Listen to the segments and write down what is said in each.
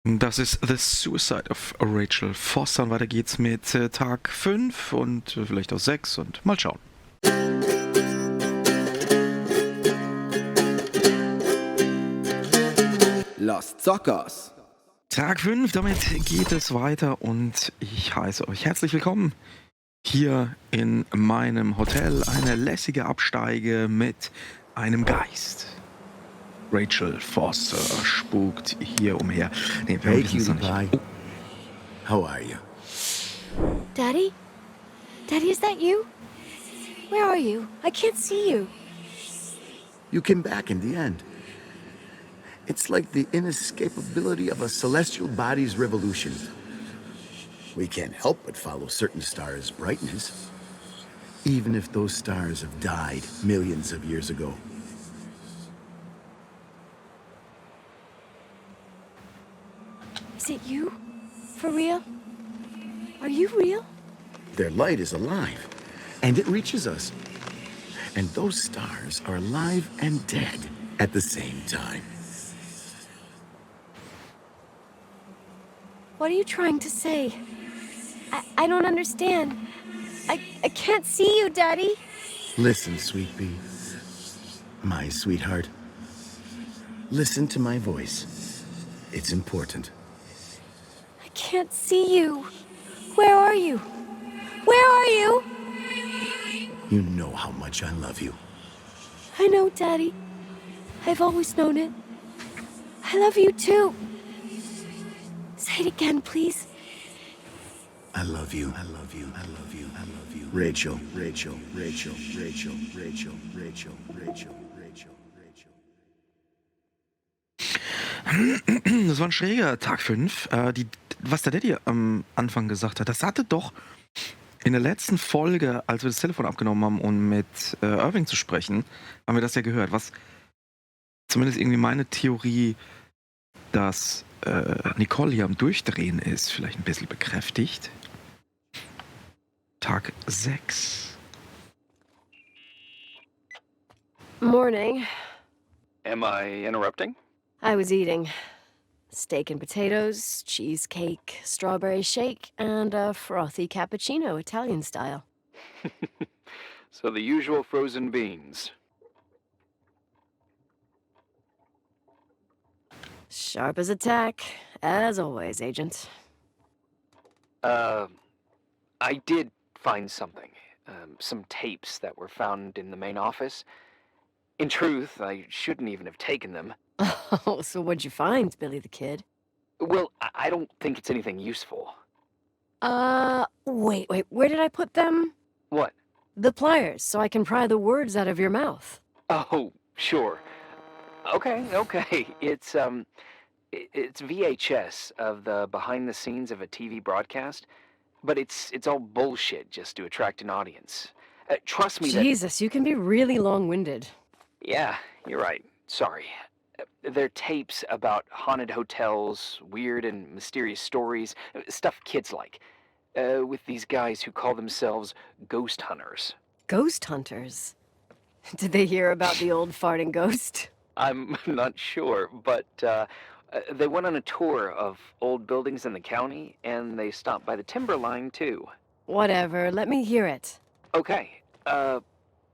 Das ist The Suicide of Rachel Foster. Und weiter geht's mit Tag 5 und vielleicht auch 6 und mal schauen. Los Zockers. Tag 5, damit geht es weiter und ich heiße euch herzlich willkommen hier in meinem Hotel. Eine lässige Absteige mit einem Geist. Rachel Foster spukt hier umher. Nee, wir Hey, wissen es cutie noch nicht. pie. How are you? Daddy? Daddy, is that you? Where are you? I can't see you. You came back in the end. It's like the inescapability of a celestial body's revolution. We can't help but follow certain stars' brightness, even if those stars have died millions of years ago. Is it you? For real? Are you real? Their light is alive, and it reaches us. And those stars are alive and dead at the same time. What are you trying to say? I don't understand. I can't see you, Daddy. Listen, sweet pea. My sweetheart. Listen to my voice. It's important. I can't see you. Where are you? Where are you? You know how much I love you. I know, Daddy. I've always known it. I love you too. Say it again, please. I love you. I love you. I love you. I love you. Rachel, Rachel, Rachel, Rachel, Rachel, Rachel, Rachel, Rachel, Rachel. Das war ein schräger Tag 5. Was der Daddy am Anfang gesagt hat, das hatte doch in der letzten Folge, als wir das Telefon abgenommen haben, um mit Irving zu sprechen, haben wir das ja gehört. Was zumindest irgendwie meine Theorie, dass Nicole hier am Durchdrehen ist, vielleicht ein bisschen bekräftigt. Tag 6. Morning. Am I interrupting? I was eating steak and potatoes, cheesecake, strawberry shake, and a frothy cappuccino, Italian style. So the usual frozen beans. Sharp as a tack, as always, Agent. I did find something. Some tapes that were found in the main office. In truth, I shouldn't even have taken them. Oh, so what'd you find, Billy the Kid? Well, I don't think it's anything useful. Wait, where did I put them? What? The pliers, so I can pry the words out of your mouth. Oh, sure. Okay. It's VHS of the behind the scenes of a TV broadcast, but it's all bullshit just to attract an audience. Trust me. Jesus, you can be really long-winded. Yeah, you're right. Sorry. They're tapes about haunted hotels, weird and mysterious stories, stuff kids like, with these guys who call themselves ghost hunters. Ghost hunters? Did they hear about the old farting ghost? I'm not sure, but they went on a tour of old buildings in the county, and they stopped by the timberline, too. Whatever, let me hear it. Okay, but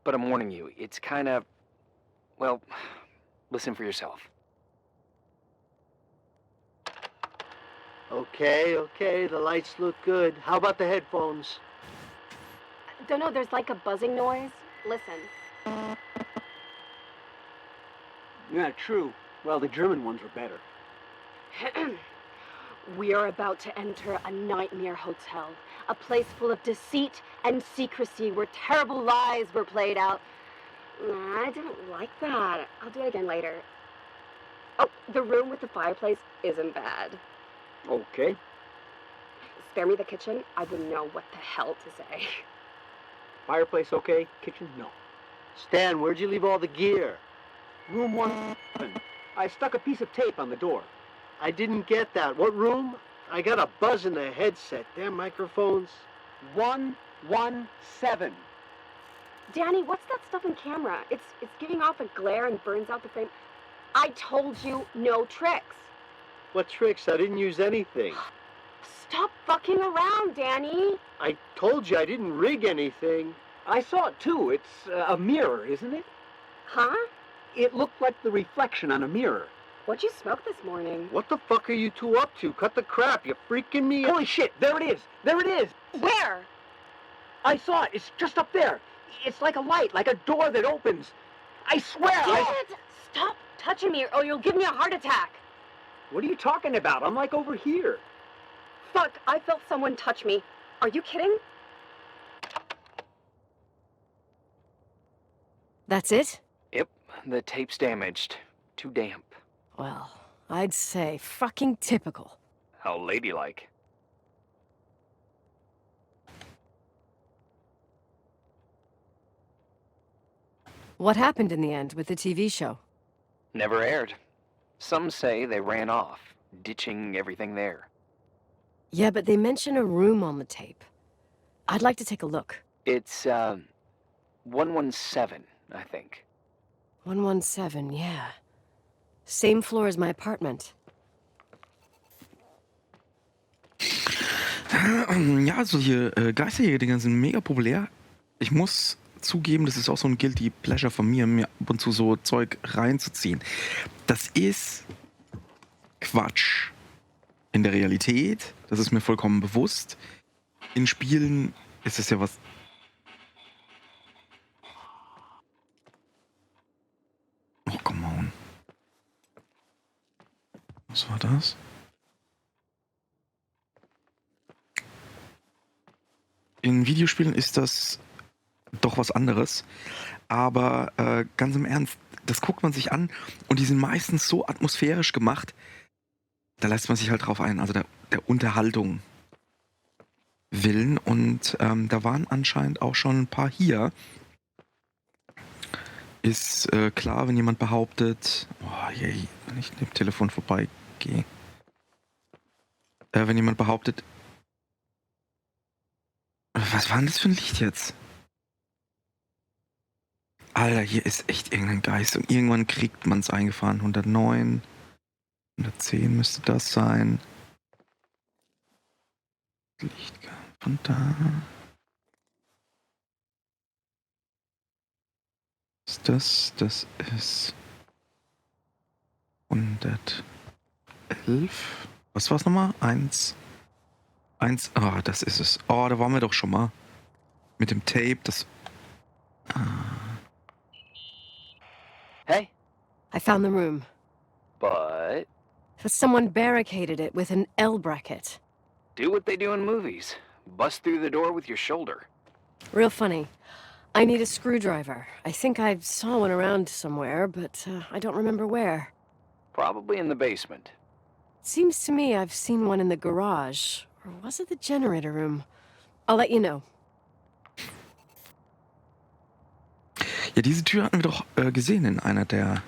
I'm warning you, it's kind of... Well, listen for yourself. Okay, the lights look good. How about the headphones? Don't know, there's like a buzzing noise. Listen. Yeah, true. Well, the German ones were better. We are about to enter a nightmare hotel. A place full of deceit and secrecy where terrible lies were played out. I didn't like that. I'll do it again later. Oh, the room with the fireplace isn't bad. Okay. Spare me the kitchen. I wouldn't know what the hell to say. Fireplace okay? Kitchen? No. Stan, where'd you leave all the gear? Room 1. I stuck a piece of tape on the door. I didn't get that. What room? I got a buzz in the headset. Damn microphones. 117. Danny, what's that stuff in camera? It's giving off a glare and burns out the frame. I told you no tricks. What tricks? I didn't use anything. Stop fucking around, Danny. I told you I didn't rig anything. I saw it too. It's a mirror, isn't it? Huh? It looked like the reflection on a mirror. What'd you smoke this morning? What the fuck are you two up to? Cut the crap. You're freaking me out. Holy shit, there it is. There it is. Where? I saw it. It's just up there. It's like a light, like a door that opens. I swear. Dad! Stop touching me or you'll give me a heart attack. What are you talking about? I'm like over here. Fuck, I felt someone touch me. Are you kidding? That's it? Yep, the tape's damaged. Too damp. Well, I'd say fucking typical. How ladylike. What happened in the end with the TV show? Never aired. Some say they ran off, ditching everything there. Yeah, but they mention a room on the tape. I'd like to take a look. It's, 117, I think. 117, yeah. Same floor as my apartment. Ja, also hier Geisterjäger-Dinger sind mega populär. Ich muss zugeben, das ist auch so ein Guilty Pleasure von mir, mir ab und zu so Zeug reinzuziehen. Das ist Quatsch. In der Realität, das ist mir vollkommen bewusst. In Spielen ist es ja was... Oh, come on. Was war das? In Videospielen ist das doch was anderes. Aber ganz im Ernst, das guckt man sich an und die sind meistens so atmosphärisch gemacht, da lässt man sich halt drauf ein, also der Unterhaltung willen. Und da waren anscheinend auch schon ein paar hier. Ist klar, wenn jemand behauptet, oh je, wenn ich dem Telefon vorbeigehe. Wenn jemand behauptet, was war denn das für ein Licht jetzt? Alter, hier ist echt irgendein Geist und irgendwann kriegt man es eingefahren. 109, 110 müsste das sein. Licht von da. Ist das? Das ist 111. Was war's nochmal? 1. Ah, das ist es. Oh, da waren wir doch schon mal. Mit dem Tape, das... Hey, I found the room. but But someone barricaded it with an L bracket. do what they do in movies. Bust through the door with your shoulder. Real funny. I need a screwdriver. I think I saw one around somewhere, but I don't remember where. Probably in the basement. Seems to me I've seen one in the garage. Or was it the generator room? I'll let you know. Ja, diese Tür hatten wir doch gesehen in einer der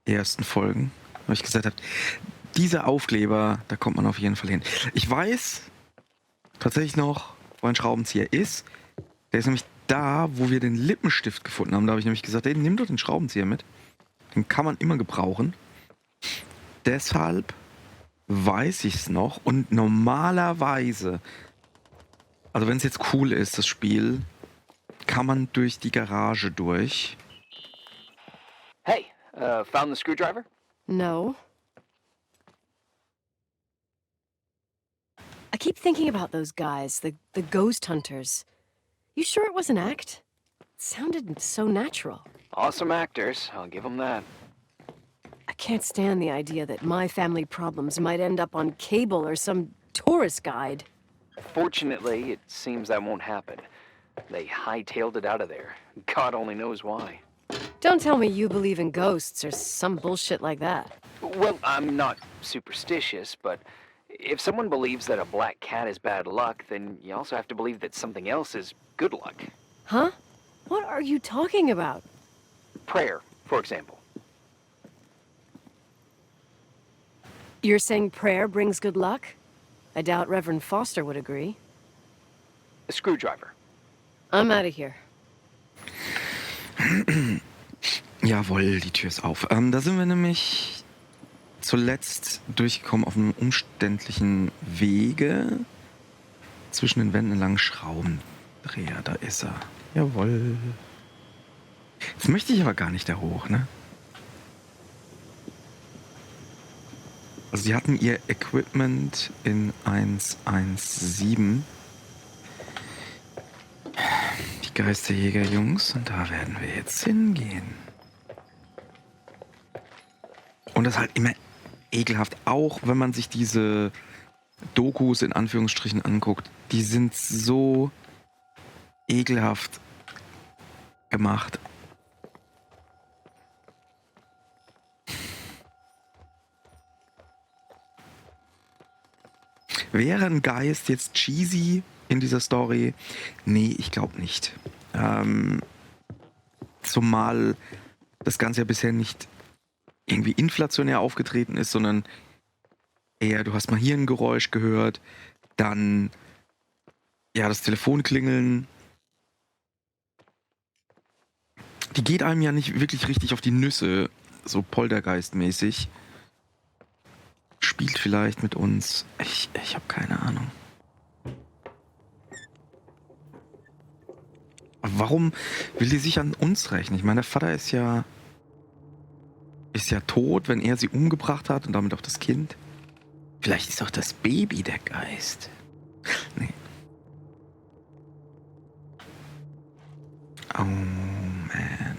ersten Folgen. Wo ich gesagt habe, dieser Aufkleber, da kommt man auf jeden Fall hin. Ich weiß tatsächlich noch, wo ein Schraubenzieher ist. Der ist nämlich da, wo wir den Lippenstift gefunden haben. Da habe ich nämlich gesagt, ey, nimm doch den Schraubenzieher mit. Den kann man immer gebrauchen. Deshalb weiß ich es noch. Und normalerweise, also wenn es jetzt cool ist, das Spiel, kann man durch die Garage durch. Hey, found the screwdriver? No. I keep thinking about those guys, the ghost hunters. You sure it was an act? It sounded so natural. Awesome actors, I'll give them that. I can't stand the idea that my family problems might end up on cable or some tourist guide. Fortunately, it seems that won't happen. They hightailed it out of there. God only knows why. Don't tell me you believe in ghosts or some bullshit like that. Well, I'm not superstitious, but if someone believes that a black cat is bad luck, then you also have to believe that something else is good luck. Huh? What are you talking about? Prayer, for example. You're saying prayer brings good luck? I doubt Reverend Foster would agree. A screwdriver. I'm out of here. Jawohl, die Tür ist auf. Da sind wir nämlich zuletzt durchgekommen auf einem umständlichen Wege zwischen den Wänden entlang Schraubendreher. Da ist er. Jawohl. Jetzt möchte ich aber gar nicht da hoch, ne? Also sie hatten ihr Equipment in 117. Die Geisterjäger-Jungs. Und da werden wir jetzt hingehen. Und das ist halt immer ekelhaft. Auch wenn man sich diese Dokus in Anführungsstrichen anguckt. Die sind so ekelhaft gemacht. Wäre ein Geist jetzt cheesy in dieser Story? Nee, ich glaube nicht. Zumal das Ganze ja bisher nicht irgendwie inflationär aufgetreten ist, sondern eher, du hast mal hier ein Geräusch gehört, dann ja das Telefon klingeln. Die geht einem ja nicht wirklich richtig auf die Nüsse, so Poltergeist-mäßig. Spielt vielleicht mit uns. Ich habe keine Ahnung. Aber warum will die sich an uns rächen? Ich meine, der Vater ist ja tot, wenn er sie umgebracht hat und damit auch das Kind. Vielleicht ist auch das Baby der Geist. Nee. Oh man.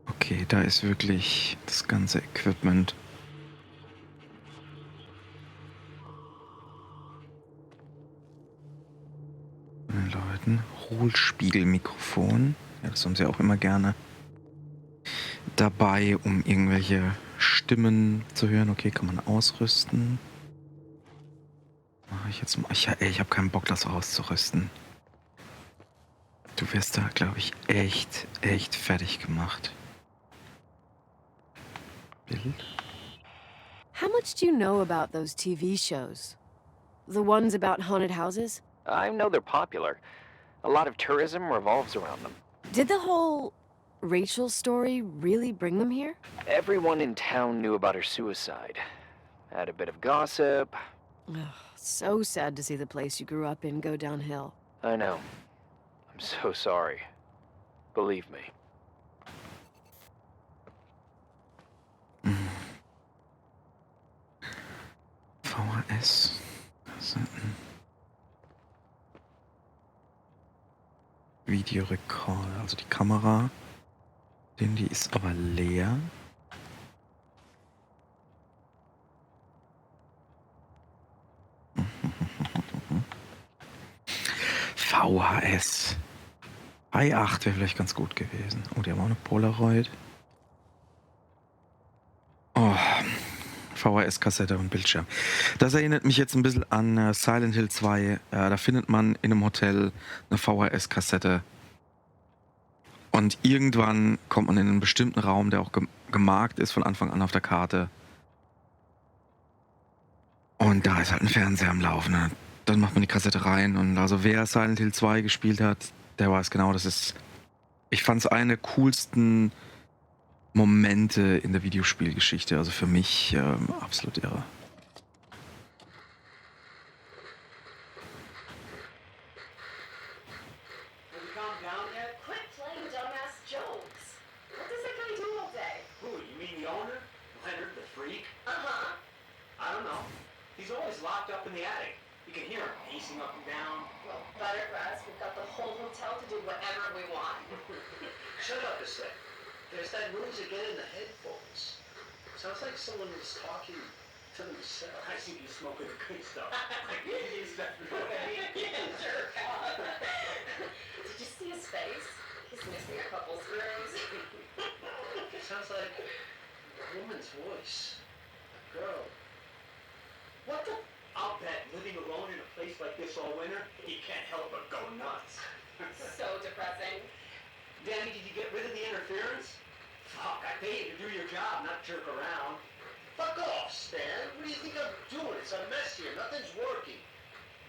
Okay, da ist wirklich das ganze Equipment. Leuten. Hohlspiegelmikrofon. Ja, das haben sie auch immer gerne dabei, um irgendwelche Stimmen zu hören. Okay, kann man ausrüsten. Mache ich jetzt mal. Ich habe keinen Bock, das auszurüsten. Du wirst da, glaube ich, echt fertig gemacht. Bild. How much do you know about those TV shows? The ones about haunted houses? I know they're popular. A lot of tourism revolves around them. Did the whole Rachel story really bring them here? Everyone in town knew about her suicide. Had a bit of gossip. Ugh, so sad to see the place you grew up in go downhill. I know. I'm so sorry. Believe me. VHS. Videorekorder, also die Kamera. Die ist aber leer. VHS. i8 wäre vielleicht ganz gut gewesen. Oh, die haben auch eine Polaroid. Oh, VHS-Kassette und Bildschirm. Das erinnert mich jetzt ein bisschen an Silent Hill 2. Da findet man in einem Hotel eine VHS-Kassette. Und irgendwann kommt man in einen bestimmten Raum, der auch gemarkt ist von Anfang an auf der Karte. Und da ist halt ein Fernseher am Laufen. Ne? Dann macht man die Kassette rein. Und also wer Silent Hill 2 gespielt hat, der weiß genau, das ist... Ich fand es eine der coolsten Momente in der Videospielgeschichte. Also für mich absolut irre. He's always locked up in the attic. You can hear him pacing up and down. Well, better for us. We've got the whole hotel to do whatever we want. Shut up a sec. There's that noise again in the headphones. Sounds like someone is talking to themselves. I see you smoking the good stuff. Is that what I mean? Yeah, sure. Did you see his face? He's missing a couple screws. Sounds like a woman's voice. A girl. What the? I'll bet living alone in a place like this all winter, you can't help but go nuts. So depressing. Danny, did you get rid of the interference? Fuck, I pay you to do your job, not jerk around. Fuck off, Stan. What do you think I'm doing? It's a mess here. Nothing's working.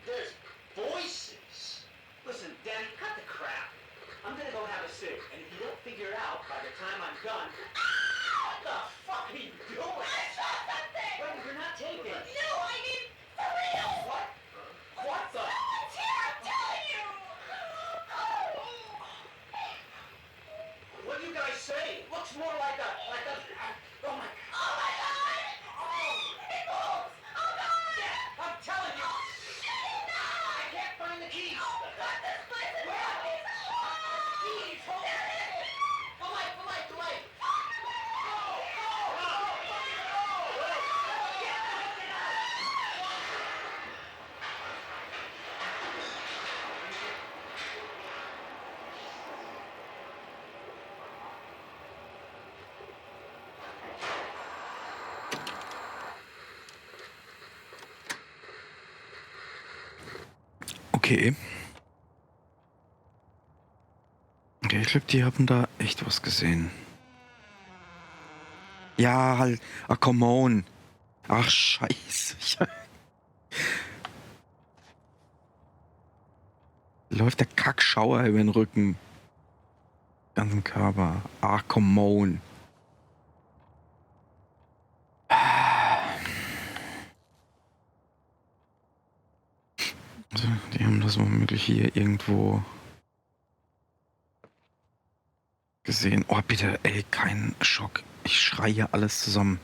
There's voices. Listen, Danny, cut the crap. I'm gonna go have a cig, and if you don't figure it out by the time I'm done... What the fuck are you doing? Okay. Okay, ich glaube, die haben da echt was gesehen. Ja, halt. Ach, come on. Ach, scheiße. Läuft der Kackschauer über den Rücken. Ganzen Körper. Ach, come on. Also, die haben das womöglich hier irgendwo gesehen. Oh, bitte, ey, kein Schock. Ich schreie hier alles zusammen.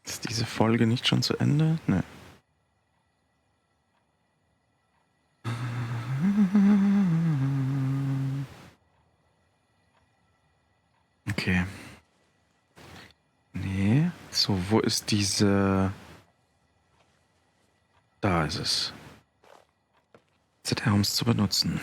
Ist diese Folge nicht schon zu Ende? Ne. Okay. Nee. So, wo ist diese... Da ist es. ZR, um es zu benutzen.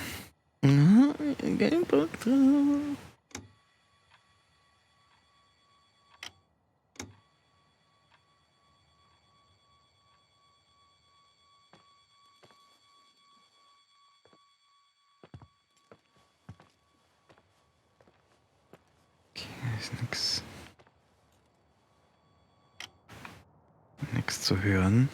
Ist nix. Nix zu hören.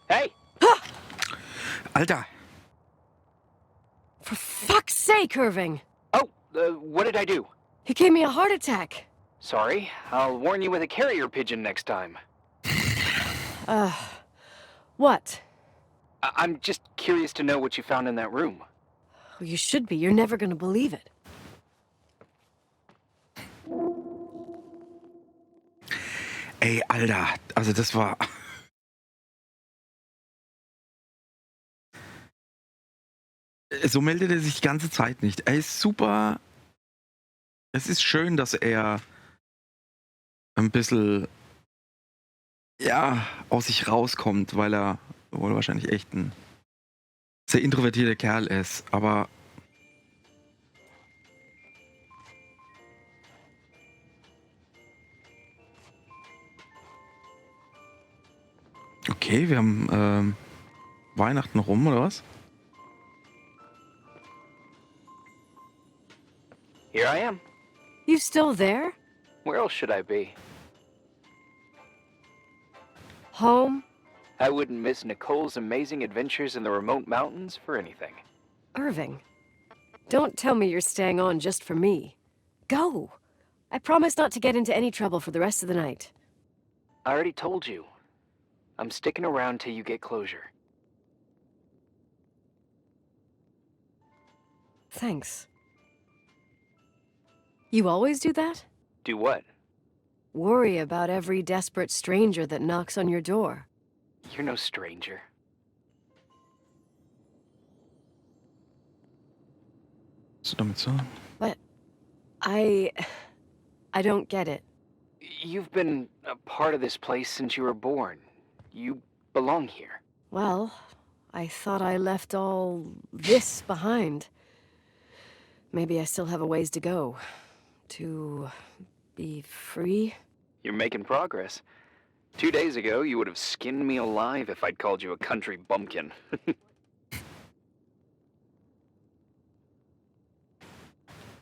Hey! Alter! For fuck's sake, Irving! Oh, what did I do? He gave me a heart attack. Sorry. I'll warn you with a carrier pigeon next time. What? I'm just curious to know what you found in that room. Well, you should be. You're never gonna believe it. Ey, Alter, also das war... So meldet er sich die ganze Zeit nicht. Er ist super... Es ist schön, dass er ein bisschen, ja, aus sich rauskommt, weil er wohl wahrscheinlich echt ein sehr introvertierter Kerl ist, aber... Okay, wir haben Weihnachten rum, oder was? Here I am. You still there? Where else should I be? Home? I wouldn't miss Nicole's amazing adventures in the remote mountains for anything. Irving, don't tell me you're staying on just for me. Go! I promise not to get into any trouble for the rest of the night. I already told you. I'm sticking around till you get closure. Thanks. You always do that? Do what? Worry about every desperate stranger that knocks on your door. You're no stranger. Was du damit sagen? But I don't get it. You've been a part of this place since you were born. You belong here. Well, I thought I left all this behind. Maybe I still have a ways to go. To be free? You're making progress. 2 days ago, you would have skinned me alive if I'd called you a country bumpkin.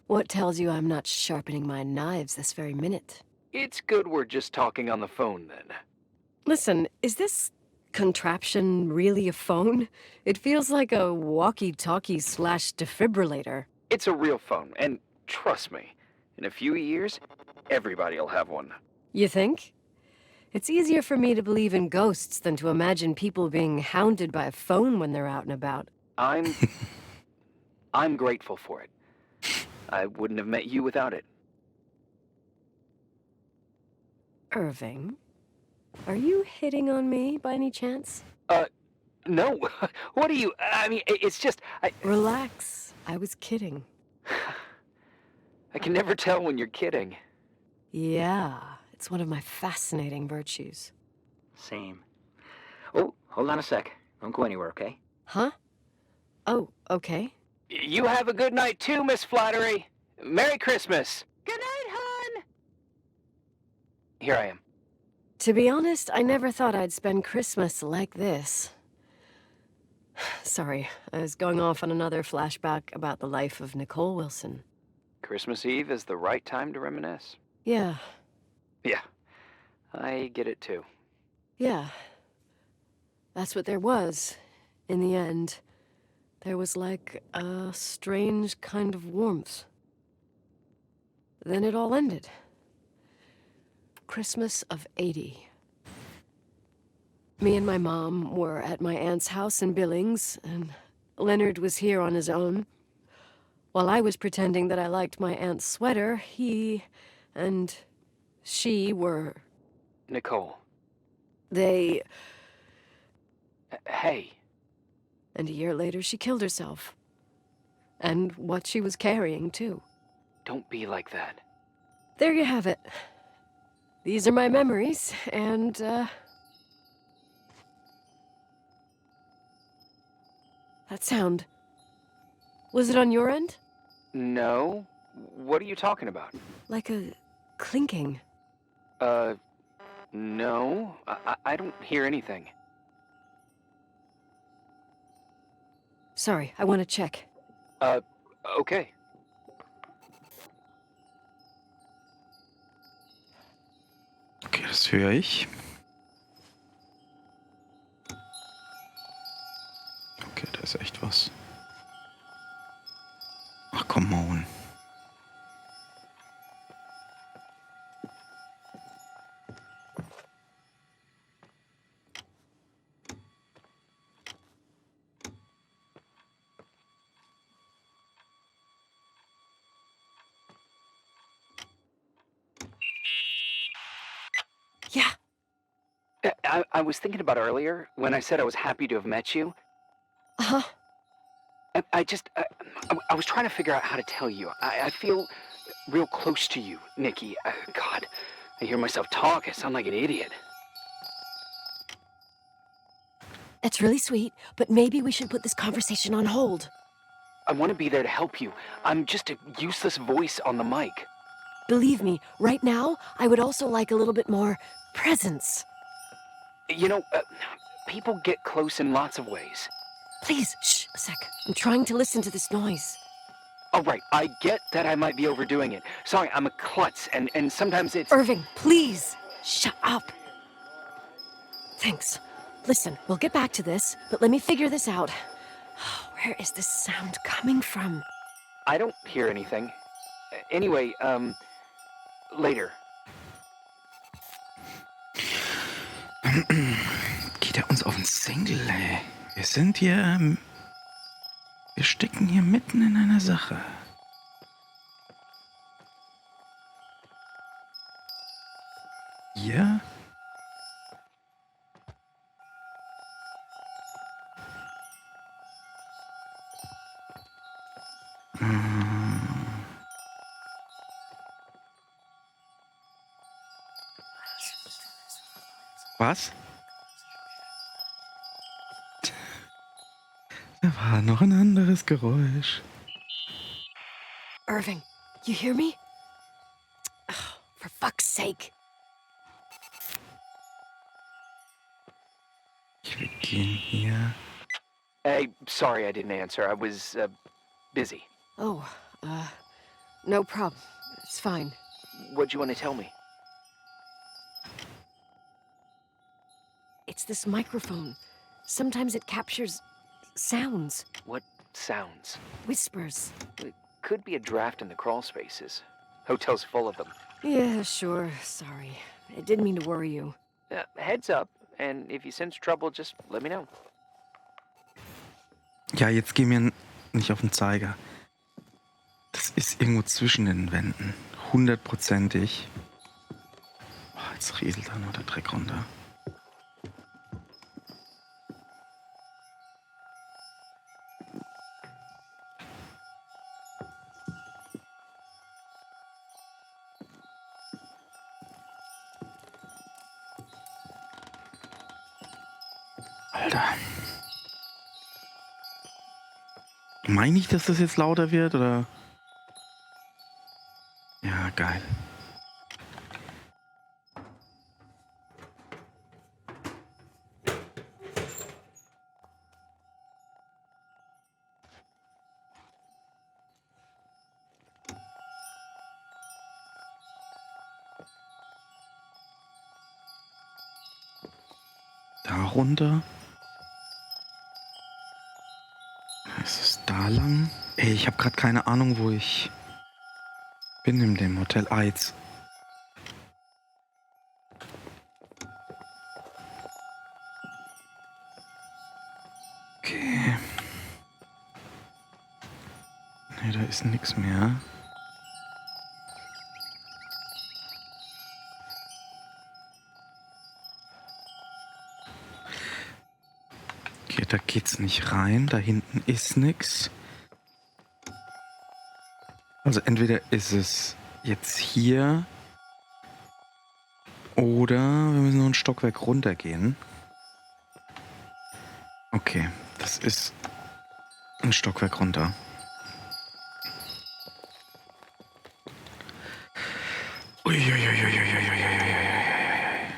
What tells you I'm not sharpening my knives this very minute? It's good we're just talking on the phone, then. Listen, is this contraption really a phone? It feels like a walkie-talkie / defibrillator. It's a real phone, and trust me, in a few years, everybody'll have one. You think? It's easier for me to believe in ghosts than to imagine people being hounded by a phone when they're out and about. I'm grateful for it. I wouldn't have met you without it. Irving, are you hitting on me by any chance? No. What are you... I mean, it's just... Relax. I was kidding. I can never tell when you're kidding. Yeah, it It's one of my fascinating virtues. Same. Oh, hold on a sec. Don't go anywhere, okay? Huh? Oh, okay. You have a good night too, Miss Flattery. Merry Christmas. Good night, hon! Here I am. To be honest, I never thought I'd spend Christmas like this. Sorry, I was going off on another flashback about the life of Nicole Wilson. Christmas Eve is the right time to reminisce. Yeah, Yeah, I get it too. yeah. That's what there was, in the end. There was like a strange kind of warmth. Then it all ended. Christmas of '80. Me and my mom were at my aunt's house in Billings, and Leonard was here on his own. While I was pretending that I liked my aunt's sweater, he and she were... Nicole. They... Hey. And a year later, she killed herself. And what she was carrying, too. Don't be like that. There you have it. These are my memories, and, that sound. Was it on your end? No? What are you talking about? Like a clinking. No. I don't hear anything. Sorry, I want to check. Okay. Okay, das höre ich. Okay, da ist echt was. Ach, come on. Yeah. I was thinking about earlier when I said I was happy to have met you. Uh-huh. I was trying to figure out how to tell you. I feel real close to you, Nikki. God, I hear myself talk. I sound like an idiot. That's really sweet, but maybe we should put this conversation on hold. I want to be there to help you. I'm just a useless voice on the mic. Believe me, right now, I would also like a little bit more presence. You know, people get close in lots of ways. Please, shh, a sec. I'm trying to listen to this noise. All right, I get that I might be overdoing it. Sorry, I'm a klutz, and sometimes it's... Irving, please, shut up. Thanks. Listen, we'll get back to this, but let me figure this out. Where is this sound coming from? I don't hear anything. Anyway, later. Geht er uns auf den Single, ey. Wir sind hier... wir stecken hier mitten in einer Sache. Ja? Was? Da war noch ein anderes Geräusch. Irving, you hear me? Oh, for fuck's sake. Wir gehen hier... Hey, sorry I didn't answer. I was, busy. Oh, no problem. It's fine. What'd you want to tell me? It's this microphone. Sometimes it captures sounds, What sounds? whispers. It could be a draft in the crawl spaces. Hotel's full of them. Yeah, sure. Sorry. I didn't mean to worry you. Heads up, and if you sense trouble, just let me know. Ja, jetzt geh mir nicht auf den Zeiger. Das ist irgendwo zwischen den Wänden. 100%ig. Oh, jetzt rieselt da nur der Dreck runter. Alter. Meine ich, dass das jetzt lauter wird, oder? Ja, geil. Da runter. Ist es da lang? Ey, ich habe gerade keine Ahnung, wo ich bin in dem Hotel. Ah, jetzt. Okay. Nee, da ist nichts mehr. Okay, da geht's nicht rein. Da hinten ist nichts. Also entweder ist es jetzt hier oder wir müssen nur ein Stockwerk runtergehen. Okay, das ist ein Stockwerk runter. Uiuiuiuiuiuiuiuiui.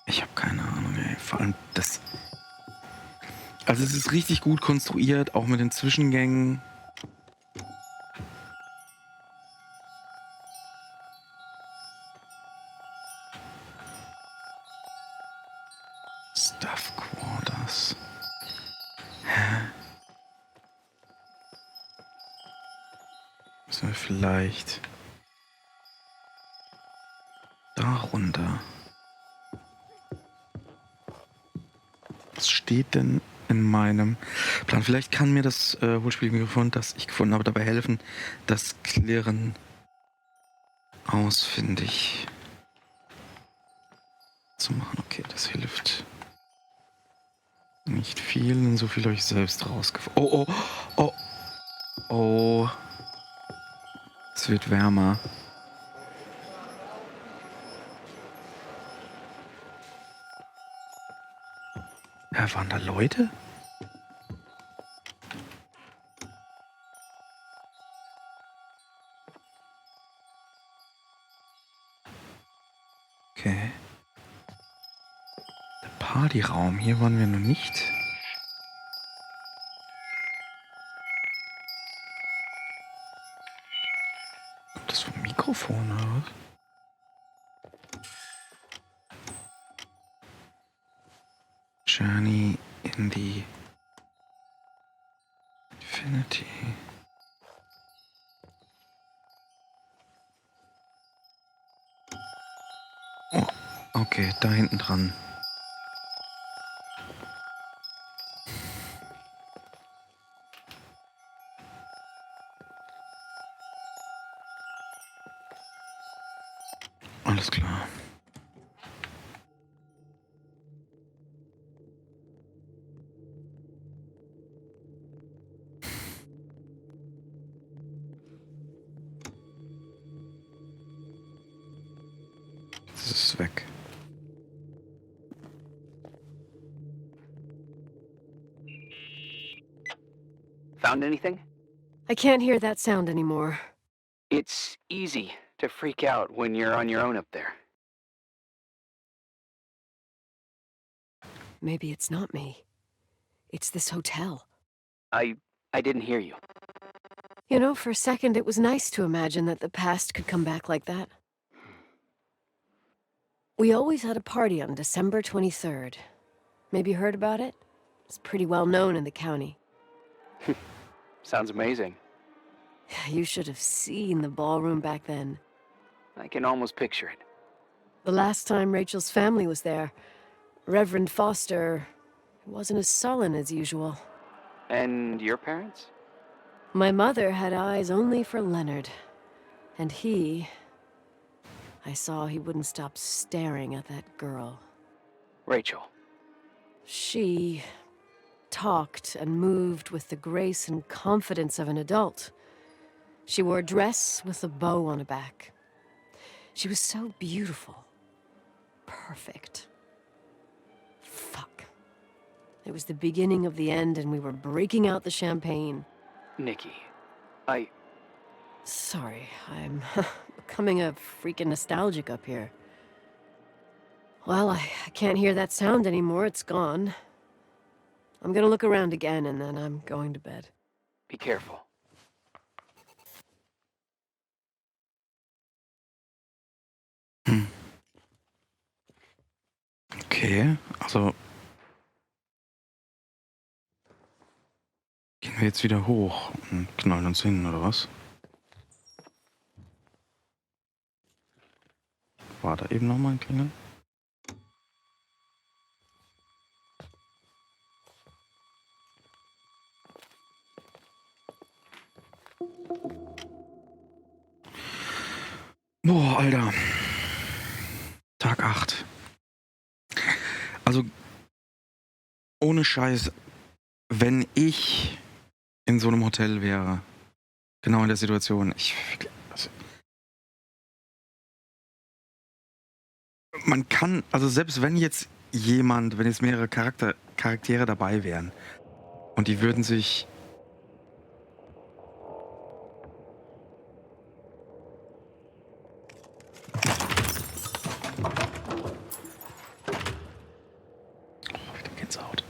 Ich habe keine Ahnung, ey. Vor allem das. Also es ist richtig gut konstruiert, auch mit den Zwischengängen. Staff Quarters. Hä? Müssen wir vielleicht da runter? Was steht denn in meinem Plan? Vielleicht kann mir das Hohlspielmikrofon, das ich gefunden habe, dabei helfen, das Klirren ausfindig zu machen. Okay, das hilft nicht viel, denn so viel habe ich selbst rausgefunden. Oh, oh, oh, oh. Es wird wärmer. Ja, waren da Leute? Okay. Der Partyraum, hier waren wir noch nicht. Kommt das vom Mikrofon oder was? Journey in the Infinity. Oh, okay, da hinten dran. Alles klar. Das ist weg. Found anything? I can't hear that sound anymore. It's easy to freak out when you're on your own up there. Maybe it's not me. It's this hotel. I didn't hear you. You know, for a second it was nice to imagine that the past could come back like that. We always had a party on December 23rd. Maybe you heard about it? It's pretty well known in the county. Sounds amazing. You should have seen the ballroom back then. I can almost picture it. The last time Rachel's family was there, Reverend Foster wasn't as sullen as usual. And your parents? My mother had eyes only for Leonard. And I saw he wouldn't stop staring at that girl. Rachel. She talked and moved with the grace and confidence of an adult. She wore a dress with a bow on her back. She was so beautiful. Perfect. fuck. It was the beginning of the end, and we were breaking out the champagne. Nikki, Sorry, I'm becoming a freaking nostalgic up here. Well, I can't hear that sound anymore. It's gone. I'm gonna look around again, and then I'm going to bed. be careful. Okay, also gehen wir jetzt wieder hoch und knallen uns hin, oder was? War da eben noch mal ein Klingeln? Boah, Alter. Tag 8. Also, ohne Scheiß, wenn ich in so einem Hotel wäre, genau in der Situation, man kann, also selbst wenn jetzt mehrere Charaktere dabei wären und die würden sich wieder Gänsehaut.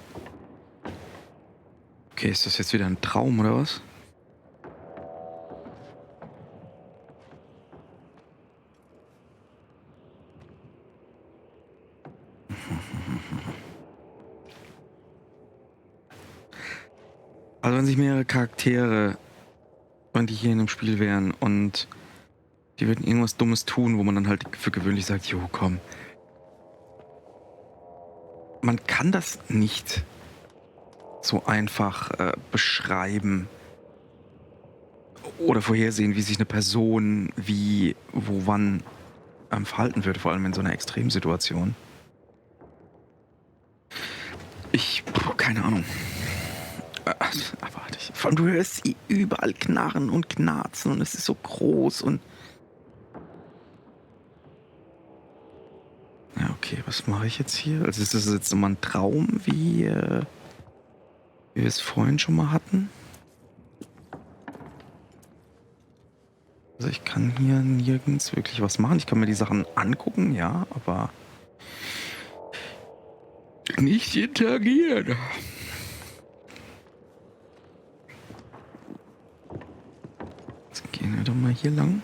Okay, ist das jetzt wieder ein Traum oder was? Also wenn sich mehrere Charaktere, wenn die hier in dem Spiel wären und die würden irgendwas Dummes tun, wo man dann halt für gewöhnlich sagt, jo, komm. Man kann das nicht so einfach beschreiben oder vorhersehen, wie sich eine Person wie, wo, wann verhalten würde, vor allem in so einer Extremsituation. Keine Ahnung. Abartig. Vor allem, du hörst sie überall knarren und knarzen und es ist so groß und... Ja, okay, was mache ich jetzt hier? Also ist das jetzt nochmal ein Traum, wie wir es vorhin schon mal hatten? Also ich kann hier nirgends wirklich was machen. Ich kann mir die Sachen angucken, ja, aber nicht interagieren. Jetzt gehen wir doch mal hier lang.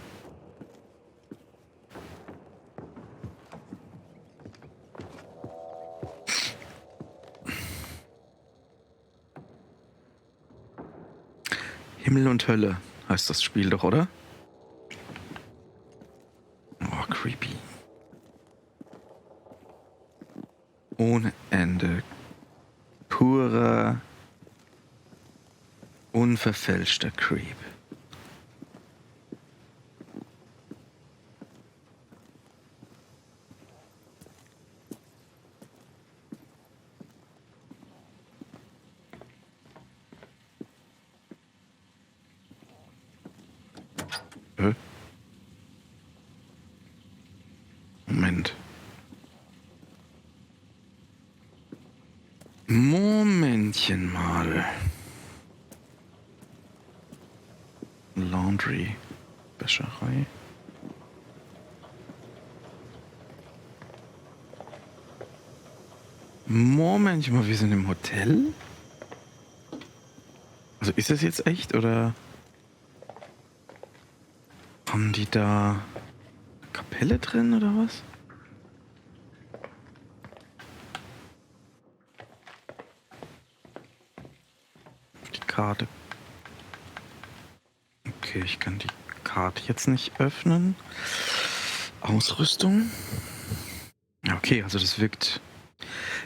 Himmel und Hölle heißt das Spiel doch, oder? Oh, creepy. Ohne Ende. Purer, unverfälschter Creep. Moment. Momentchen mal. Laundry. Wäscherei. Momentchen mal, wir sind im Hotel? Also ist das jetzt echt oder haben die da eine Kapelle drin oder was? Die Karte. Okay, ich kann die Karte jetzt nicht öffnen. Ausrüstung. Ja, okay, also das wirkt...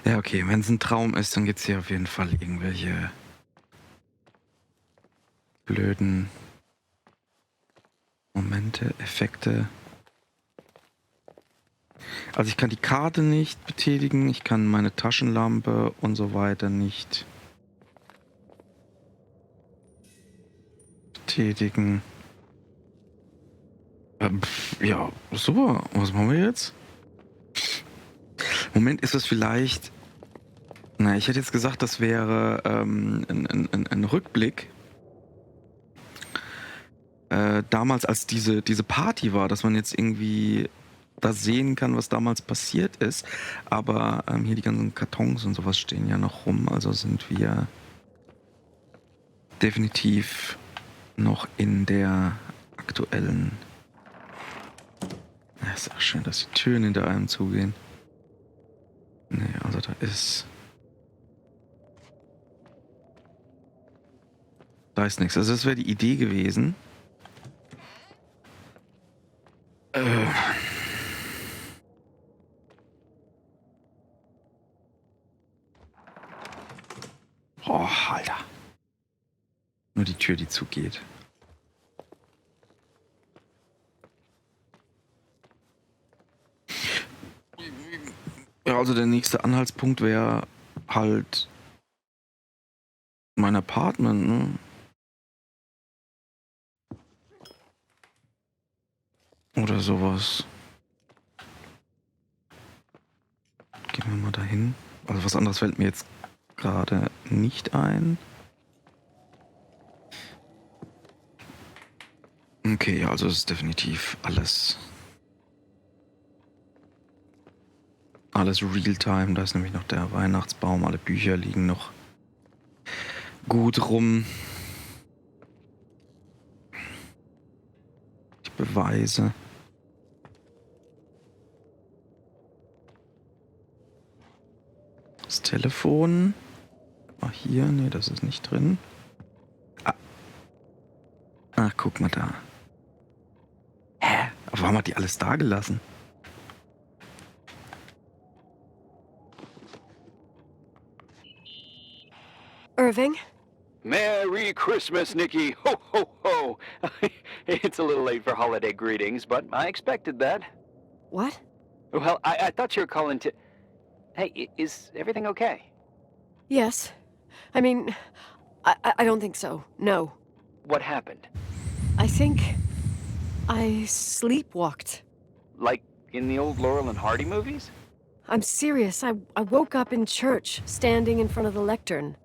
Ja, okay, wenn es ein Traum ist, dann gibt es hier auf jeden Fall irgendwelche blöden Momente, Effekte. Also ich kann die Karte nicht betätigen, ich kann meine Taschenlampe und so weiter nicht betätigen. Ja, super. Was machen wir jetzt? Moment, ist das vielleicht Na, ich hätte jetzt gesagt, das wäre ein Rückblick. Damals, als diese Party war, dass man jetzt irgendwie da sehen kann, was damals passiert ist. Aber hier die ganzen Kartons und sowas stehen ja noch rum. Also sind wir definitiv noch in der aktuellen... Ja, ist auch schön, dass die Türen hinter einem zugehen. Nee, also da ist... Da ist nichts. Also das wäre die Idee gewesen. Oh, Alter. Nur die Tür, die zugeht. Ja, also der nächste Anhaltspunkt wäre halt mein Apartment, ne? Oder sowas. Gehen wir mal dahin. Also was anderes fällt mir jetzt gerade nicht ein. Okay, ja, also es ist definitiv alles Realtime. Da ist nämlich noch der Weihnachtsbaum. Alle Bücher liegen noch gut rum. Die Beweise. Das Telefon. Ah, hier. Nee, das ist nicht drin. Ach, guck mal da. Hä? Aber warum hat die alles da gelassen? Irving? Merry Christmas, Nikki! Ho, ho, ho! It's a little late for holiday greetings, but I expected that. What? Well, I thought you were calling to... Hey, is everything okay? Yes. I mean, I don't think so. No. What happened? I think I sleepwalked. Like in the old Laurel and Hardy movies? I'm serious. I woke up in church, standing in front of the lectern.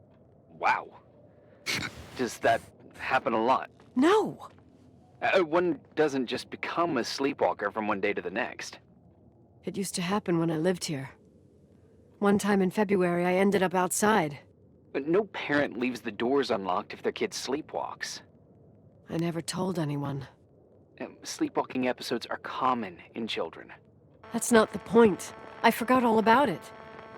Wow. Does that happen a lot? No. One doesn't just become a sleepwalker from one day to the next. It used to happen when I lived here. One time in February, I ended up outside. But no parent leaves the doors unlocked if their kid sleepwalks. I never told anyone. Sleepwalking episodes are common in children. That's not the point. I forgot all about it.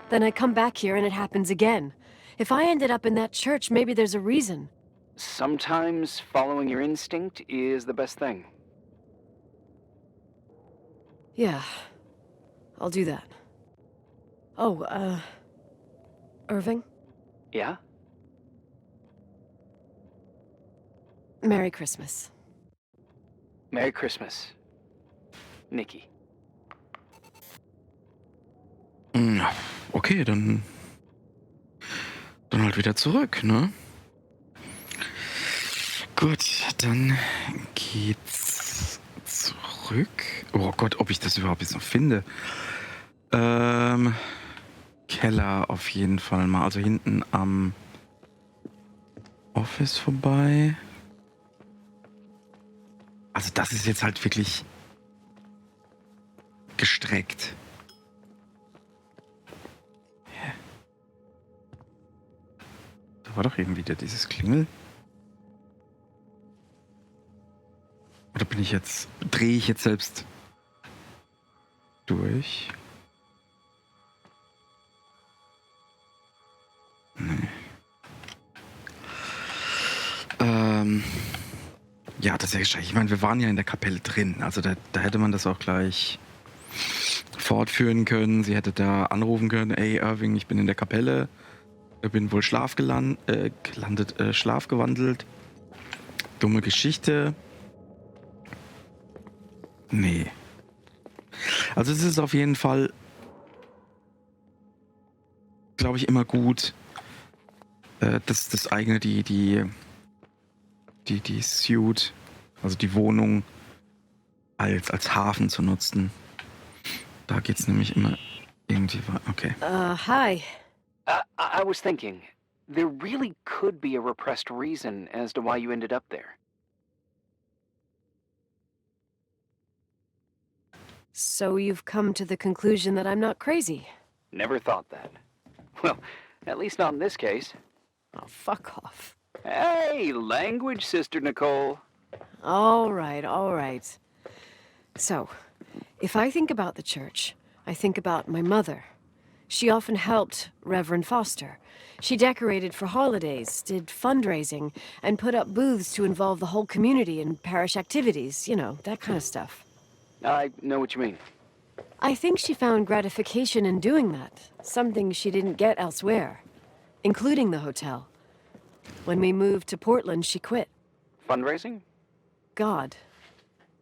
Then I come back here and it happens again. If I ended up in that church, maybe there's a reason. Sometimes following your instinct is the best thing. Yeah. I'll do that. Oh, Irving? Yeah? Merry Christmas. Merry Christmas, Nikki. Okay, dann halt wieder zurück, ne? Gut, dann geht's zurück. Oh Gott, ob ich das überhaupt jetzt noch finde. Keller auf jeden Fall mal. Also hinten am Office vorbei. Also das ist jetzt halt wirklich gestreckt. Hä? Da war doch eben wieder dieses Klingel. Oder drehe ich jetzt selbst durch? Nee. Ja, das ist ja gescheit. Ich meine, wir waren ja in der Kapelle drin. Also da hätte man das auch gleich fortführen können. Sie hätte da anrufen können, ey Irving, ich bin in der Kapelle. Ich bin wohl schlafgewandelt. Dumme Geschichte. Nee. Also es ist auf jeden Fall, glaube ich, immer gut, das eigene, die Suite, also die Wohnung als Hafen zu nutzen. Da geht's nämlich immer irgendwie... Okay. Hi. I was thinking, there really could be a repressed reason as to why you ended up there. So you've come to the conclusion that I'm not crazy? Never thought that. Well, at least not in this case. Oh, fuck off. Hey, language, Sister Nicole. All right, all right. So, if I think about the church, I think about my mother. She often helped Reverend Foster. She decorated for holidays, did fundraising, and put up booths to involve the whole community in parish activities, you know, that kind of stuff. I know what you mean. I think she found gratification in doing that, something she didn't get elsewhere, including the hotel. When we moved to Portland, she quit. Fundraising? God.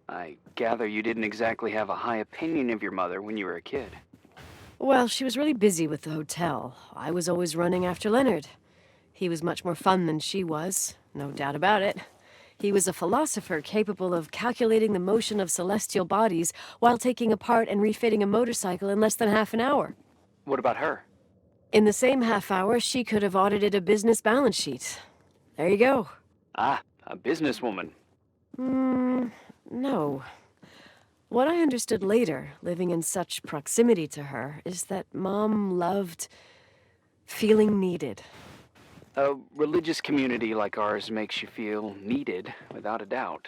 I gather you didn't exactly have a high opinion of your mother when you were a kid. Well, she was really busy with the hotel. I was always running after Leonard. He was much more fun than she was, no doubt about it. He was a philosopher capable of calculating the motion of celestial bodies while taking apart and refitting a motorcycle in less than half an hour. What about her? In the same half hour, she could have audited a business balance sheet. There you go. Ah, a businesswoman. No. What I understood later, living in such proximity to her, is that Mom loved feeling needed. A religious community like ours makes you feel needed, without a doubt.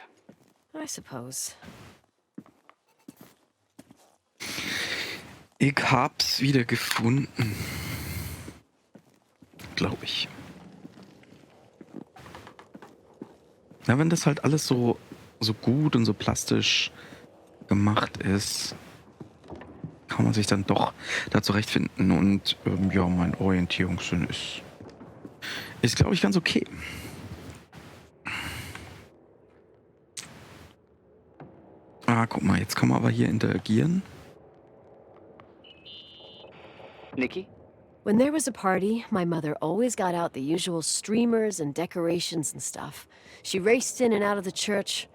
I suppose. Ich hab's wieder gefunden. Glaube ich. Na, wenn das halt alles so gut und so plastisch gemacht ist, kann man sich dann doch da zurechtfinden. Und ja, mein Orientierungssinn ist glaube ich, ganz okay. Ah, guck mal, jetzt kann man aber hier interagieren. Nikki? When there was a party, my mother always got out the usual streamers and decorations and stuff. She raced in and out of the church,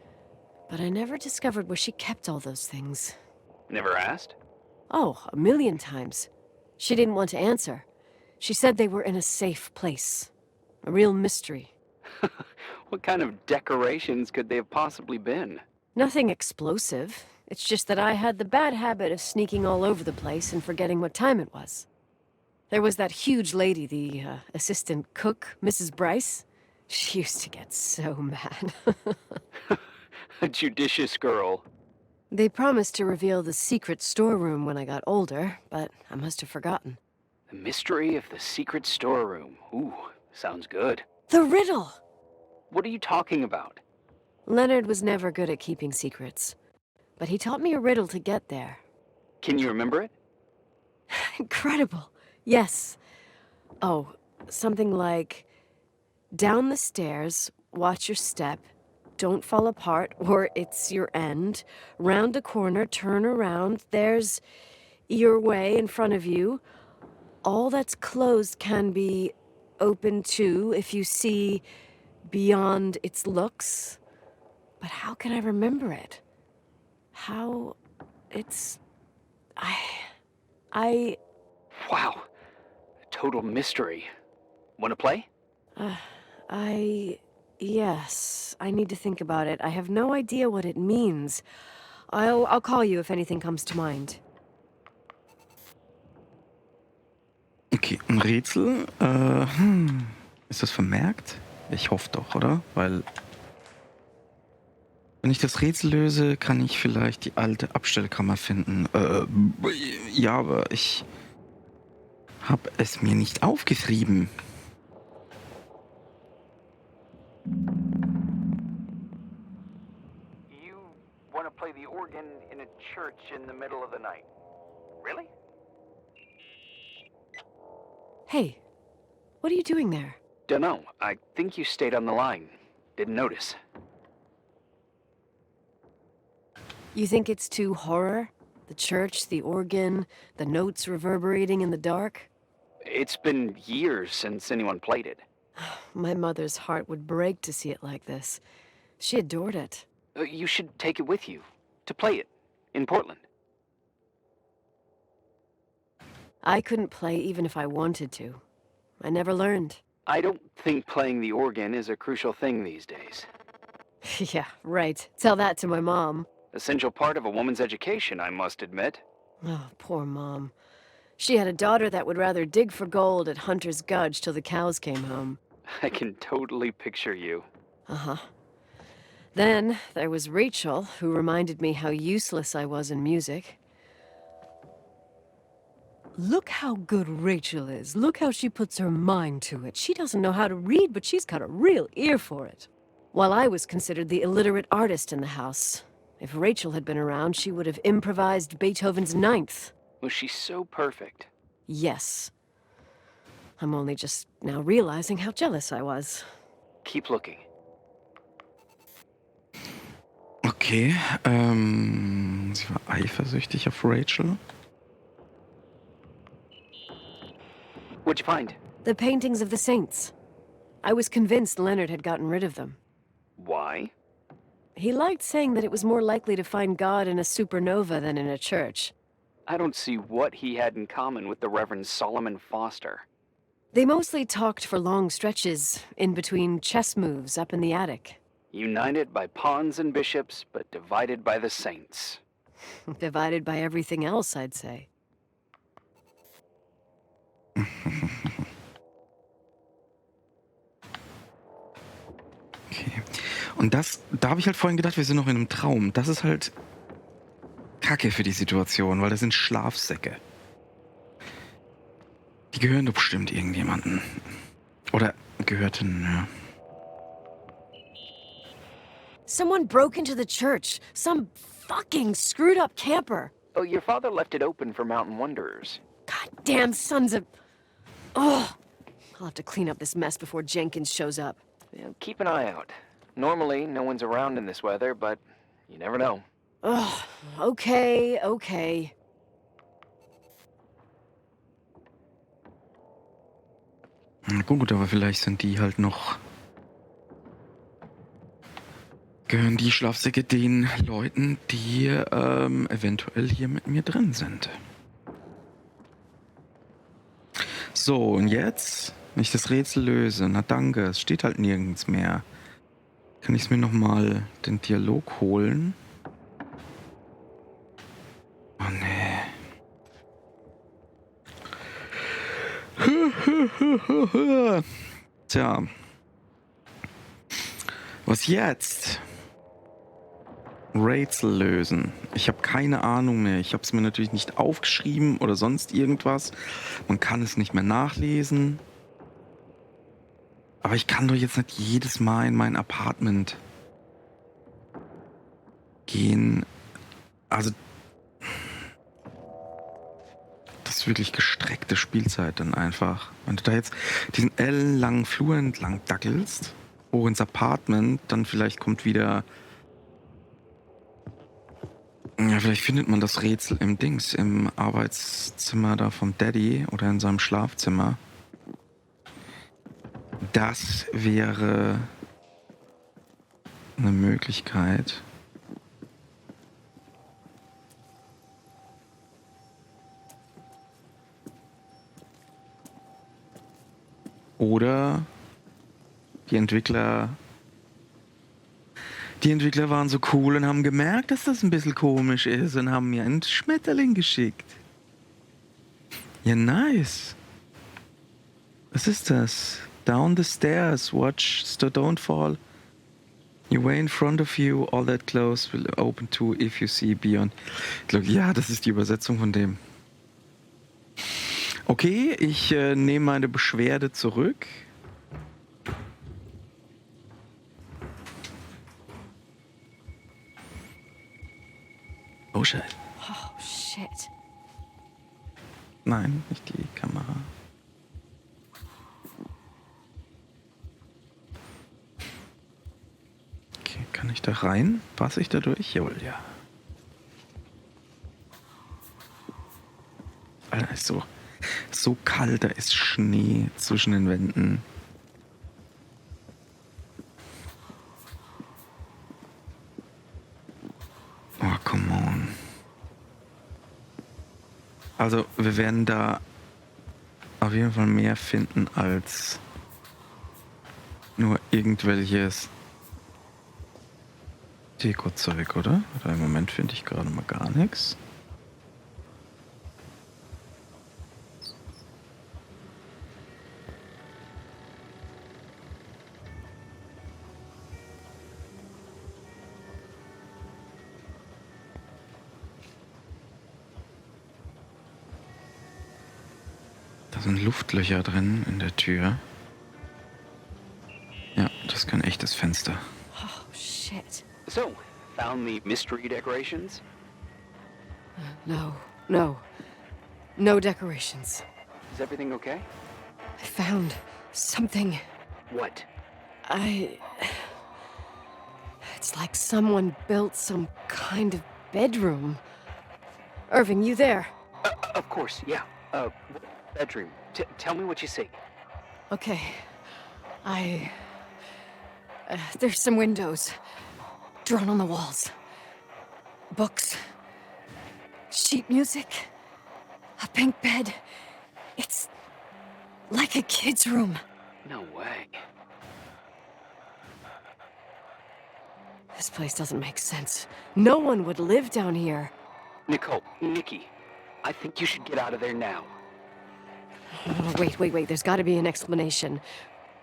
but I never discovered where she kept all those things. Never asked? Oh, a million times. She didn't want to answer. She said they were in a safe place. A real mystery. What kind of decorations could they have possibly been? Nothing explosive. It's just that I had the bad habit of sneaking all over the place and forgetting what time it was. There was that huge lady, the assistant cook, Mrs. Bryce. She used to get so mad. A judicious girl. They promised to reveal the secret storeroom when I got older, but I must have forgotten. The mystery of the secret storeroom. Ooh, sounds good. The riddle! What are you talking about? Leonard was never good at keeping secrets, but he taught me a riddle to get there. Can you remember it? Incredible. Yes. Oh, something like, down the stairs, watch your step, don't fall apart or it's your end, round a corner, turn around, there's your way in front of you. All that's closed can be open too if you see beyond its looks. But how can I remember it? How... it's... I... Wow. A total mystery. Want to play? Yes, I need to think about it. I have no idea what it means. I'll call you if anything comes to mind. Okay, ein Rätsel. Ist das vermerkt? Ich hoffe doch, oder? Weil, wenn ich das Rätsel löse, kann ich vielleicht die alte Abstellkammer finden. Ja, aber ich habe es mir nicht aufgeschrieben. You want to play the organ in a church in the middle of the night. Really? Hey, what are you doing there? Dunno. I think you stayed on the line. Didn't notice. You think it's too horror? The church, the organ, the notes reverberating in the dark? It's been years since anyone played it. My mother's heart would break to see it like this. She adored it. You should take it with you. To play it. In Portland. I couldn't play even if I wanted to. I never learned. I don't think playing the organ is a crucial thing these days. Yeah, right. Tell that to my mom. Essential part of a woman's education, I must admit. Oh, poor Mom. She had a daughter that would rather dig for gold at Hunter's Gulch till the cows came home. I can totally picture you. Uh-huh. Then there was Rachel, who reminded me how useless I was in music. Look how good Rachel is. Look how she puts her mind to it. She doesn't know how to read, but she's got a real ear for it. While I was considered the illiterate artist in the house. If Rachel had been around, she would have improvised Beethoven's Ninth. Was she so perfect? Yes. I'm only just now realizing how jealous I was. Keep looking. Okay, sie war eifersüchtig auf Rachel. What'd you find? The paintings of the saints. I was convinced Leonard had gotten rid of them. Why? He liked saying that it was more likely to find God in a supernova than in a church. I don't see what he had in common with the Reverend Solomon Foster. They mostly talked for long stretches, in between chess moves up in the attic. United by pawns and bishops, but divided by the saints. Divided by everything else, I'd say. Okay. Und da habe ich halt vorhin gedacht, wir sind noch in einem Traum. Das ist halt Kacke für die Situation, weil das sind Schlafsäcke. Die gehören doch bestimmt irgendjemanden. Oder gehörten, ja. Someone broke into the church. Some fucking screwed up camper. Oh, your father left it open for mountain wanderers. Goddamn sons of... Oh, I'll have to clean up this mess before Jenkins shows up. Yeah, keep an eye out. Normally, no one's around in this weather, but you never know. Oh, okay. Na gut, aber vielleicht sind die halt noch... Gehören die Schlafsäcke den Leuten, die eventuell hier mit mir drin sind. So, und jetzt, wenn ich das Rätsel löse, na danke, es steht halt nirgends mehr. Kann ich es mir nochmal den Dialog holen? Oh nee. Tja. Was jetzt? Rätsel lösen. Ich habe keine Ahnung mehr. Ich habe es mir natürlich nicht aufgeschrieben oder sonst irgendwas. Man kann es nicht mehr nachlesen. Aber ich kann doch jetzt nicht jedes Mal in mein Apartment gehen. Also das ist wirklich gestreckte Spielzeit dann einfach. Wenn du da jetzt diesen ellenlangen Flur entlang dackelst, hoch ins Apartment, dann vielleicht kommt wieder... Ja, vielleicht findet man das Rätsel im Arbeitszimmer da vom Daddy oder in seinem Schlafzimmer. Das wäre eine Möglichkeit. Oder die Entwickler waren so cool und haben gemerkt, dass das ein bisschen komisch ist und haben mir einen Schmetterling geschickt. Ja, nice. Was ist das? Down the stairs, watch, so don't fall. Your way in front of you, all that close will open to if you see beyond. Ich glaube, ja, das ist die Übersetzung von dem. Okay, ich nehme meine Beschwerde zurück. Oh shit. Oh, shit. Nein, nicht die Kamera. Okay, kann ich da rein? Passe ich da durch? Jawohl, ja. Alter, ist so kalt, da ist Schnee zwischen den Wänden. Oh, come on. Also, wir werden da auf jeden Fall mehr finden als nur irgendwelches Deko-Zeug, oder? Oder im Moment finde ich gerade mal gar nichts. Da sind Luftlöcher drin in der Tür. Ja, das ist kein echtes Fenster. Oh, shit. So, found the mystery decorations? No, no. No decorations. Is everything okay? I found something. What? It's like someone built some kind of bedroom. Irving, you there? Of course, yeah. What bedroom? Tell me what you see. Okay. There's some windows. Drawn on the walls. Books. Sheet music. A pink bed. It's like a kid's room. No way. This place doesn't make sense. No one would live down here. Nikki, I think you should get out of there now. Oh, wait. There's got to be an explanation.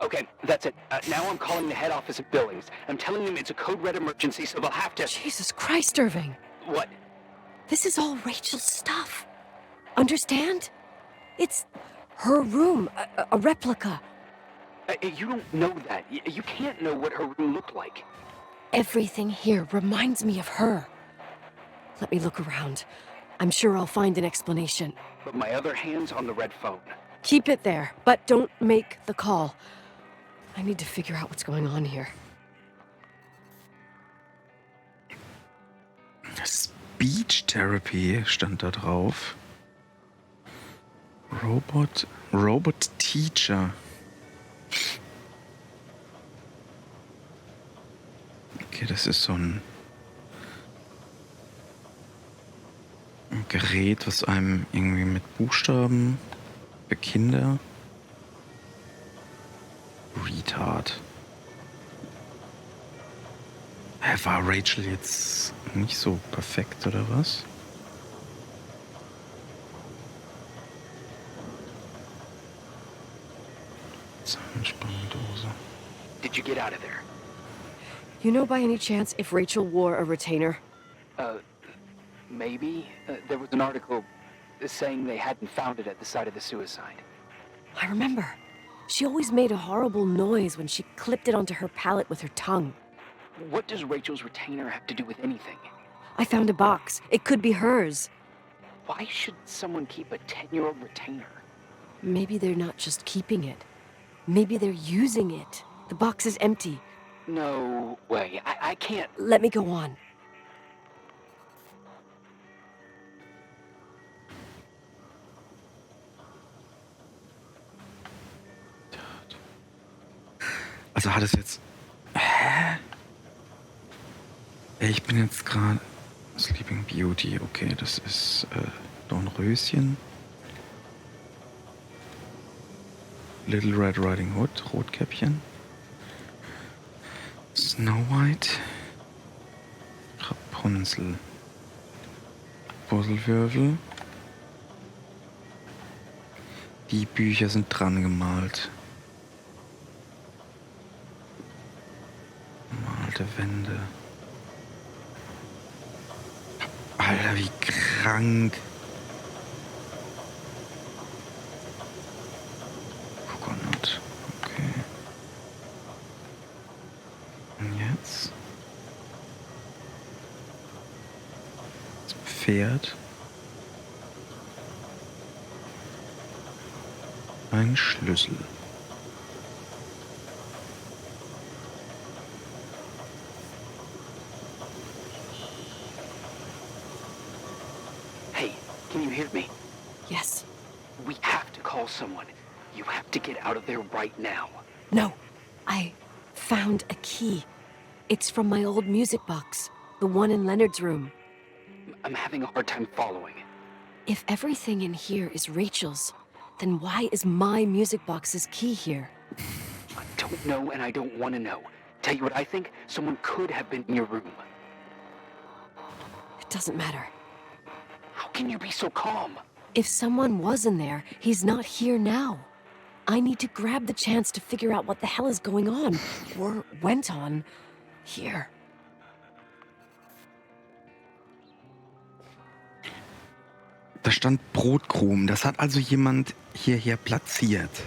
Okay, that's it. Now I'm calling the head office at Billings. I'm telling them it's a code red emergency, so they'll have to... Jesus Christ, Irving. What? This is all Rachel's stuff. Understand? It's her room, a replica. You don't know that. You can't know what her room looked like. Everything here reminds me of her. Let me look around. I'm sure I'll find an explanation. But my other hand's on the red phone. Keep it there, but don't make the call. I need to figure out what's going on here. Speech Therapy stand da drauf. Robot Teacher. Okay, das ist so ein Gerät, was einem irgendwie mit Buchstaben für Kinder. Retard. War Rachel jetzt nicht so perfekt, oder was? Zahnspannendose. Did you get out of there? You know by any chance if Rachel wore a retainer? Maybe. There was an article saying they hadn't found it at the site of the suicide. I remember. She always made a horrible noise when she clipped it onto her palate with her tongue. What does Rachel's retainer have to do with anything? I found a box. It could be hers. Why should someone keep a 10-year-old retainer? Maybe they're not just keeping it. Maybe they're using it. The box is empty. No way. I can't... Let me go on. Also hat es jetzt... Hä? Ich bin jetzt gerade... Sleeping Beauty, okay, das ist Dornröschen. Little Red Riding Hood, Rotkäppchen. Snow White. Rapunzel. Puzzelwürfel. Die Bücher sind dran gemalt. Malte Wände. Alter, wie krank. Coconut. Okay. Und jetzt? Das Pferd. Ein Schlüssel. Hey, can you hear me? Yes. We have to call someone. You have to get out of there right now. No. I found a key. It's from my old music box. The one in Leonard's room. I'm having a hard time following. If everything in here is Rachel's, Then why is my music box's key here? I don't know, and I don't want to know. Tell you what I think? Someone could have been in your room. It doesn't matter. How can you be so calm? If someone was in there, he's not here now. I need to grab the chance to figure out what the hell is going on, or went on, here. Da stand Brotkrumen. Das hat also jemand hierher platziert.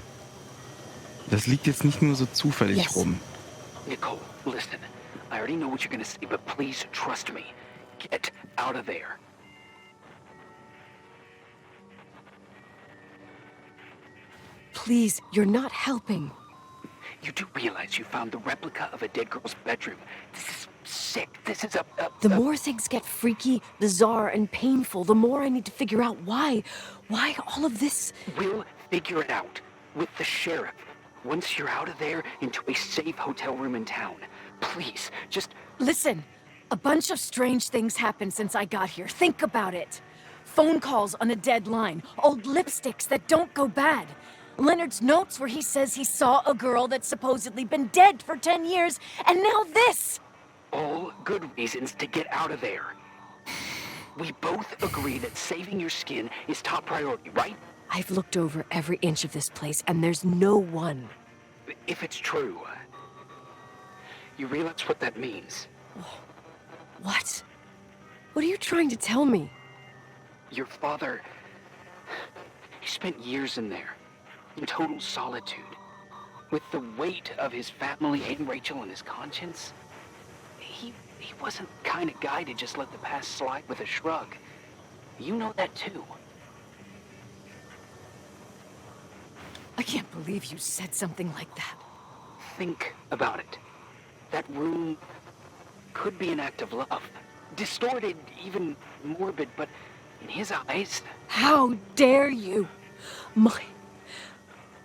Das liegt jetzt nicht nur so zufällig rum. Nicole, listen. I already know what you're gonna say, but please trust me. Get out of there. Please, you're not helping. You do realize you found the replica of a dead girl's bedroom. This is sick. This is The more things get freaky, bizarre, and painful, the more I need to figure out why. Why all of this? We'll figure it out. With the sheriff. Once you're out of there, into a safe hotel room in town. Please, just... Listen, a bunch of strange things happened since I got here. Think about it. Phone calls on a dead line. Old lipsticks that don't go bad. Leonard's notes where he says he saw a girl that's supposedly been dead for 10 years, and now this! All good reasons to get out of there. We both agree that saving your skin is top priority, right? I've looked over every inch of this place, and there's no one. If it's true, you realize what that means. What? What are you trying to tell me? Your father... He spent years in there. In total solitude. With the weight of his family and Rachel on his conscience. He wasn't the kind of guy to just let the past slide with a shrug. You know that too. I can't believe you said something like that. Think about it. That room could be an act of love. Distorted, even morbid, but in his eyes... How dare you?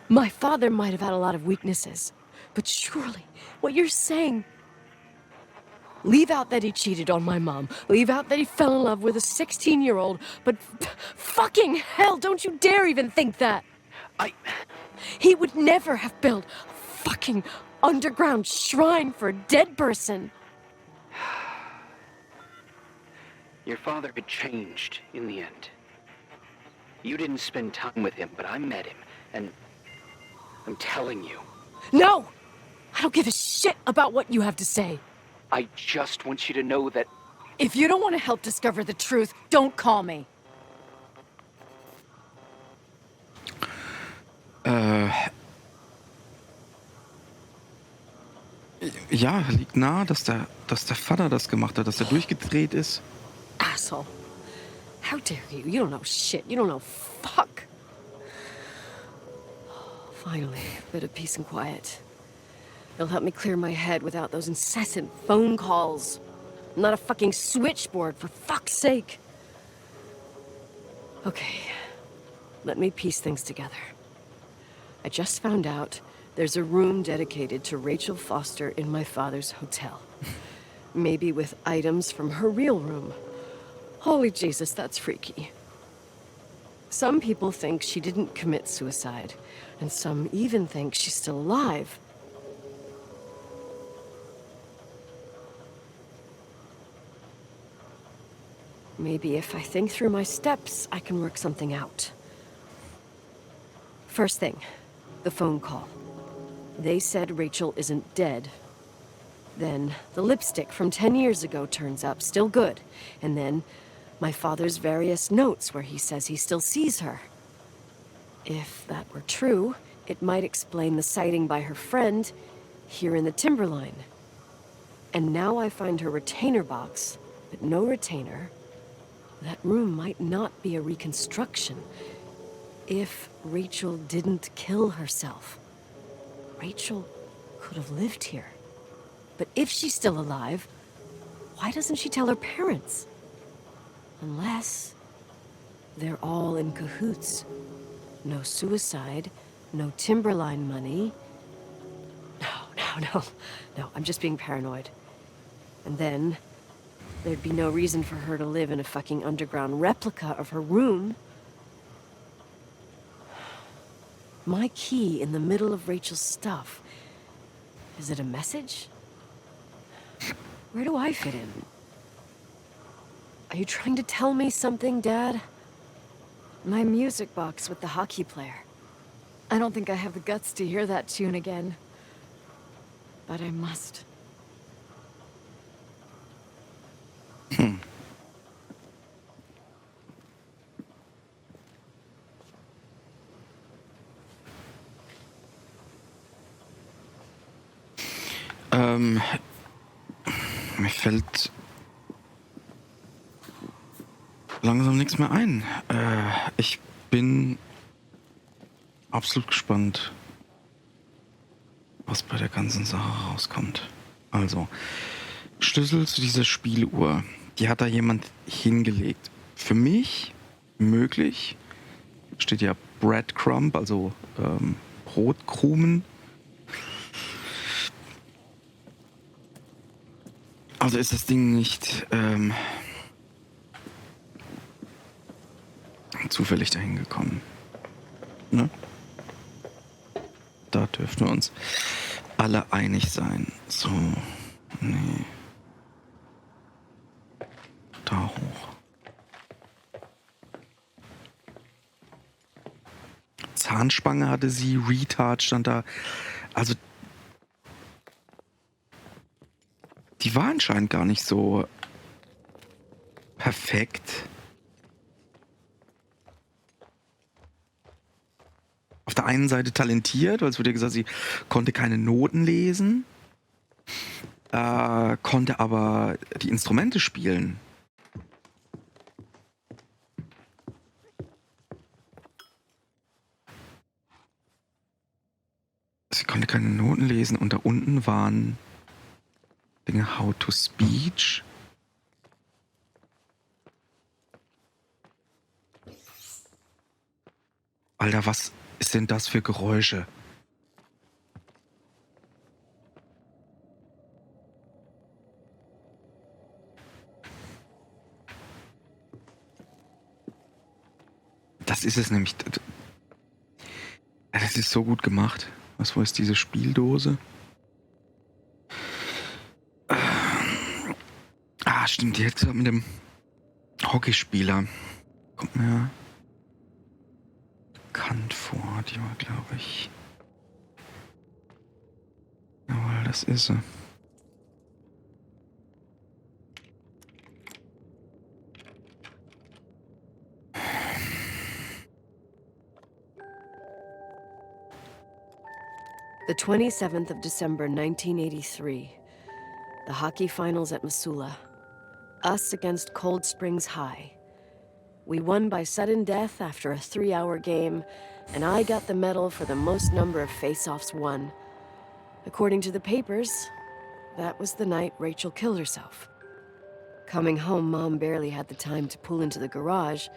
My father might have had a lot of weaknesses, but surely what you're saying... Leave out that he cheated on my mom. Leave out that he fell in love with a 16-year-old, but fucking hell, don't you dare even think that! He would never have built a fucking underground shrine for a dead person. Your father had changed in the end. You didn't spend time with him, but I met him, and I'm telling you. No! I don't give a shit about what you have to say. I just want you to know that... If you don't want to help discover the truth, don't call me. Ja, liegt nahe, dass der Vater das gemacht hat, dass er durchgedreht ist. Asshole. How dare you? You don't know shit. You don't know fuck. Finally, a bit of peace and quiet. It'll help me clear my head without those incessant phone calls. I'm not a fucking switchboard, for fuck's sake. Okay, let me piece things together. I just found out there's a room dedicated to Rachel Foster in my father's hotel. Maybe with items from her real room. Holy Jesus, that's freaky. Some people think she didn't commit suicide, and some even think she's still alive. Maybe if I think through my steps, I can work something out. First thing, the phone call. They said Rachel isn't dead. Then the lipstick from 10 years ago turns up, still good. And then my father's various notes where he says he still sees her. If that were true, it might explain the sighting by her friend here in the Timberline. And now I find her retainer box, but no retainer. That room might not be a reconstruction. If Rachel didn't kill herself, Rachel could have lived here. But if she's still alive, why doesn't she tell her parents? Unless they're all in cahoots. No suicide, no Timberline money. No, I'm just being paranoid. And then there'd be no reason for her to live in a fucking underground replica of her room. My key in the middle of Rachel's stuff. Is it a message? Where do I fit in? Are you trying to tell me something, Dad? My music box with the hockey player. I don't think I have the guts to hear that tune again. But I must. Mir fällt langsam nichts mehr ein. Ich bin absolut gespannt, was bei der ganzen Sache rauskommt. Also, Schlüssel zu dieser Spieluhr, die hat da jemand hingelegt. Für mich möglich, steht ja Breadcrumb, also Brotkrumen. Also ist das Ding nicht zufällig dahin gekommen. Ne? Da dürfen wir uns alle einig sein. So, nee. Da hoch. Zahnspange hatte sie, Retard stand da. Also die war anscheinend gar nicht so perfekt. Auf der einen Seite talentiert, weil es wurde gesagt, sie konnte keine Noten lesen, konnte aber die Instrumente spielen. Sie konnte keine Noten lesen und da unten waren Dinge, How to Speech. Alter, was ist denn das für Geräusche? Das ist es nämlich. Das ist so gut gemacht. Wo ist diese Spieldose? Stimmt, die hat gesagt mit dem Hockeyspieler. Kommt mir bekannt vor. Die war, glaube ich. Jawohl, das ist sie. The 27th of December, 1983. The hockey finals at Missoula. Us against Cold Springs High. We won by sudden death after a 3-hour game, and I got the medal for the most number of face-offs won. According to the papers, that was the night Rachel killed herself. Coming home, Mom barely had the time to pull into the garage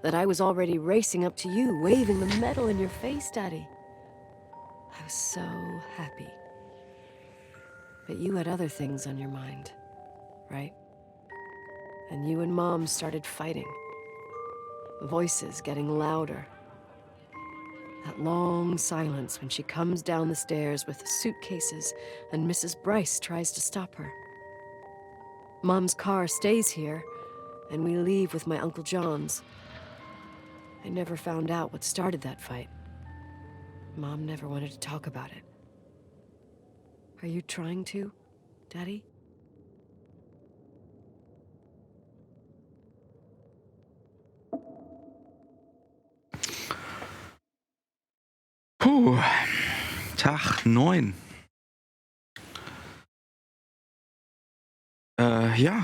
that I was already racing up to you, waving the medal in your face, Daddy. I was so happy. But you had other things on your mind, right? And you and Mom started fighting. Voices getting louder. That long silence when she comes down the stairs with the suitcases and Mrs. Bryce tries to stop her. Mom's car stays here, and we leave with my Uncle John's. I never found out what started that fight. Mom never wanted to talk about it. Are you trying to, Daddy? Puh, Tag 9. Ja,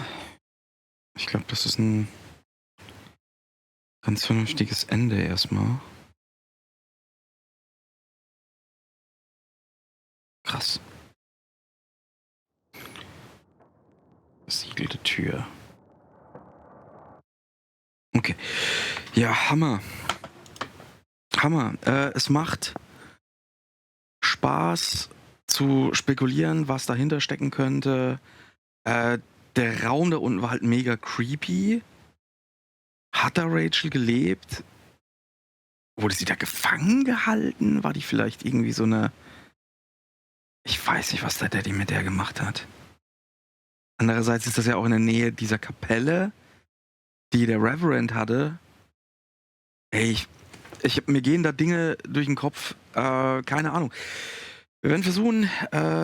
ich glaube, das ist ein ganz vernünftiges Ende erstmal. Krass. Versiegelte Tür. Okay. Ja, Hammer. Hammer. Es macht Spaß zu spekulieren, was dahinter stecken könnte. Der Raum da unten war halt mega creepy. Hat da Rachel gelebt? Wurde sie da gefangen gehalten? War die vielleicht irgendwie so eine... Ich weiß nicht, was der Daddy mit der gemacht hat. Andererseits ist das ja auch in der Nähe dieser Kapelle, die der Reverend hatte. Ey, mir gehen da Dinge durch den Kopf, keine Ahnung. Wir werden versuchen,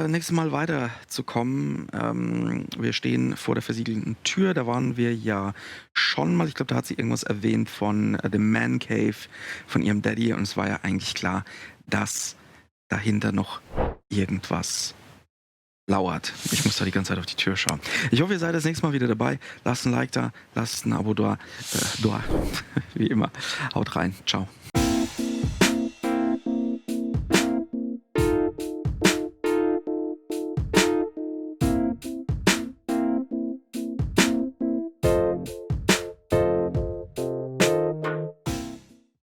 nächstes Mal weiterzukommen. Wir stehen vor der versiegelten Tür, da waren wir ja schon mal. Ich glaube, da hat sie irgendwas erwähnt von dem Man Cave, von ihrem Daddy. Und es war ja eigentlich klar, dass dahinter noch irgendwas lauert. Ich muss da die ganze Zeit auf die Tür schauen. Ich hoffe, ihr seid das nächste Mal wieder dabei. Lasst ein Like da, lasst ein Abo da, wie immer. Haut rein. Ciao.